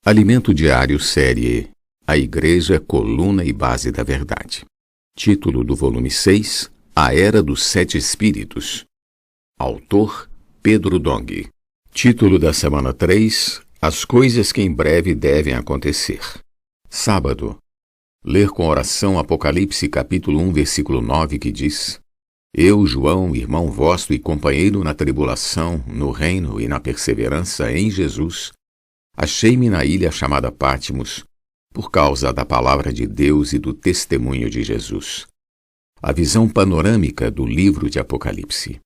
Alimento Diário, série A Igreja, Coluna e Base da Verdade. Título do volume 6, A Era dos Sete Espíritos. Autor, Pedro Dong. Título da semana 3, As Coisas que em Breve Devem Acontecer. Sábado. Ler com oração Apocalipse capítulo 1, versículo 9, que diz: Eu, João, irmão vosso e companheiro na tribulação, no reino e na perseverança em Jesus, achei-me na ilha chamada Patmos, por causa da palavra de Deus e do testemunho de Jesus. A visão panorâmica do livro de Apocalipse.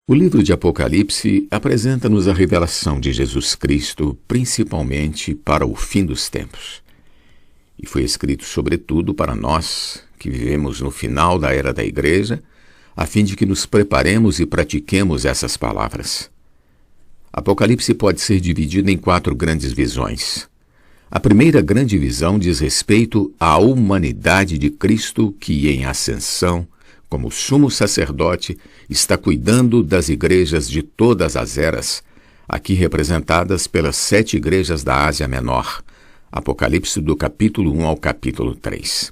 O livro de Apocalipse apresenta-nos a revelação de Jesus Cristo, principalmente para o fim dos tempos. E foi escrito sobretudo para nós, que vivemos no final da era da Igreja, a fim de que nos preparemos e pratiquemos essas palavras. Apocalipse pode ser dividido em 4 grandes visões. A primeira grande visão diz respeito à humanidade de Cristo que, em ascensão, como sumo sacerdote, está cuidando das igrejas de todas as eras, aqui representadas pelas 7 igrejas da Ásia Menor, Apocalipse do capítulo 1 ao capítulo 3.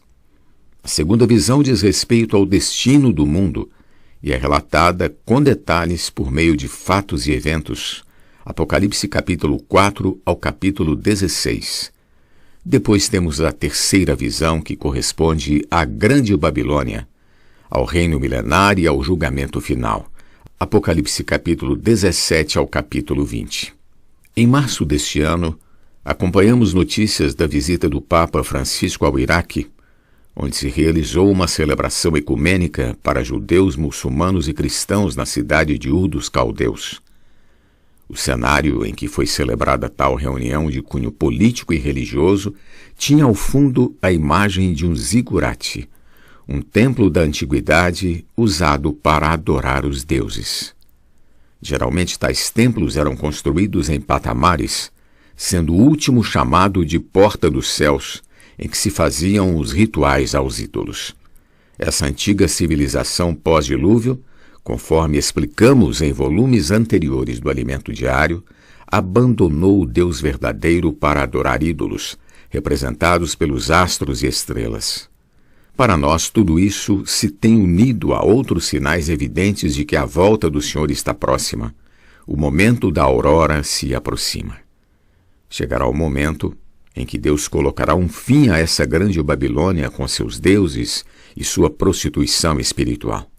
A segunda visão diz respeito ao destino do mundo e é relatada com detalhes por meio de fatos e eventos, Apocalipse capítulo 4 ao capítulo 16. Depois temos a terceira visão, que corresponde à Grande Babilônia, ao reino milenário e ao julgamento final, Apocalipse capítulo 17 ao capítulo 20. Em março deste ano, acompanhamos notícias da visita do Papa Francisco ao Iraque, onde se realizou uma celebração ecumênica para judeus, muçulmanos e cristãos na cidade de Ur dos Caldeus. O cenário em que foi celebrada tal reunião de cunho político e religioso tinha ao fundo a imagem de um zigurate, um templo da antiguidade usado para adorar os deuses. Geralmente tais templos eram construídos em patamares, sendo o último chamado de Porta dos Céus, em que se faziam os rituais aos ídolos. Essa antiga civilização pós-dilúvio, conforme explicamos em volumes anteriores do Alimento Diário, abandonou o Deus verdadeiro para adorar ídolos, representados pelos astros e estrelas. Para nós, tudo isso se tem unido a outros sinais evidentes de que a volta do Senhor está próxima. O momento da aurora se aproxima. Chegará o momento em que Deus colocará um fim a essa grande Babilônia com seus deuses e sua prostituição espiritual.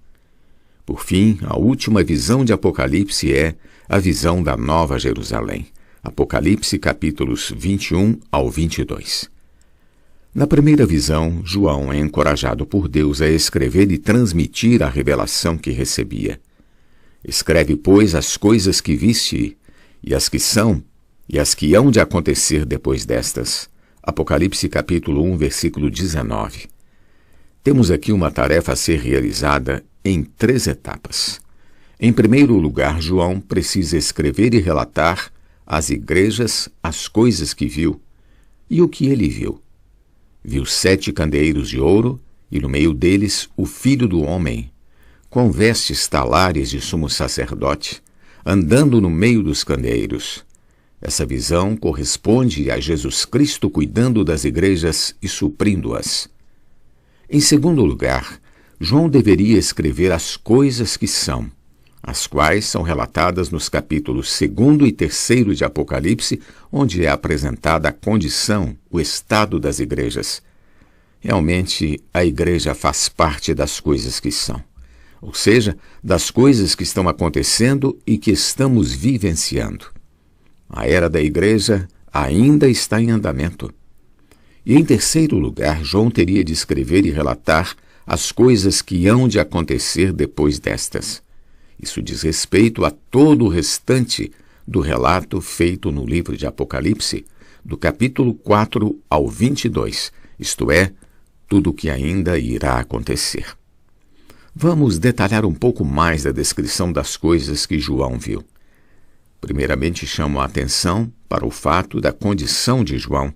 Por fim, a última visão de Apocalipse é a visão da Nova Jerusalém, Apocalipse capítulos 21 ao 22. Na primeira visão, João é encorajado por Deus a escrever e transmitir a revelação que recebia. Escreve, pois, as coisas que viste, e as que são, e as que hão de acontecer depois destas. Apocalipse capítulo 1, versículo 19. Temos aqui uma tarefa a ser realizada em 3 etapas. Em primeiro lugar, João precisa escrever e relatar às igrejas as coisas que viu. E o que ele viu? Viu 7 candeeiros de ouro, e no meio deles o Filho do Homem, com vestes talares de sumo sacerdote, andando no meio dos candeeiros. Essa visão corresponde a Jesus Cristo cuidando das igrejas e suprindo-as. Em segundo lugar, João deveria escrever as coisas que são, as quais são relatadas nos capítulos 2º e 3º de Apocalipse, onde é apresentada a condição, o estado das igrejas. Realmente, a igreja faz parte das coisas que são, ou seja, das coisas que estão acontecendo e que estamos vivenciando. A era da igreja ainda está em andamento. E em terceiro lugar, João teria de escrever e relatar as coisas que hão de acontecer depois destas. Isso diz respeito a todo o restante do relato feito no livro de Apocalipse, do capítulo 4 ao 22, isto é, tudo o que ainda irá acontecer. Vamos detalhar um pouco mais da descrição das coisas que João viu. Primeiramente, chamo a atenção para o fato da condição de João.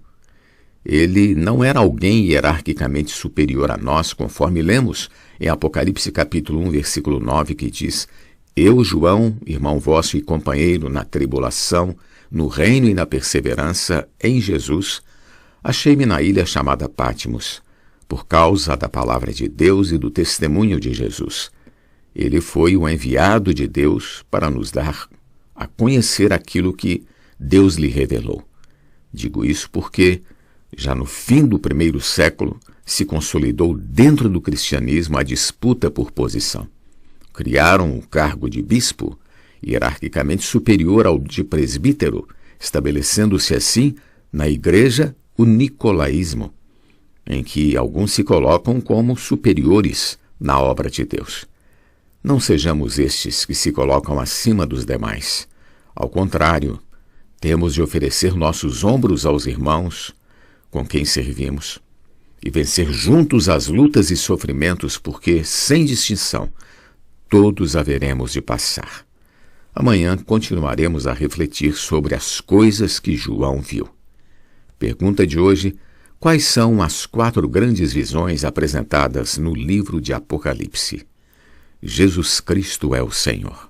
Ele não era alguém hierarquicamente superior a nós, conforme lemos em Apocalipse capítulo 1, versículo 9, que diz: Eu, João, irmão vosso e companheiro na tribulação, no reino e na perseverança em Jesus, achei-me na ilha chamada Patmos, por causa da palavra de Deus e do testemunho de Jesus. Ele foi o enviado de Deus para nos dar a conhecer aquilo que Deus lhe revelou. Digo isso porque, já no fim do primeiro século, se consolidou dentro do cristianismo a disputa por posição. Criaram o cargo de bispo, hierarquicamente superior ao de presbítero, estabelecendo-se assim, na igreja, o nicolaísmo, em que alguns se colocam como superiores na obra de Deus. Não sejamos estes que se colocam acima dos demais. Ao contrário, temos de oferecer nossos ombros aos irmãos com quem servimos e vencer juntos as lutas e sofrimentos, porque, sem distinção, todos haveremos de passar. Amanhã continuaremos a refletir sobre as coisas que João viu. Pergunta de hoje: quais são as 4 grandes visões apresentadas no livro de Apocalipse? Jesus Cristo é o Senhor.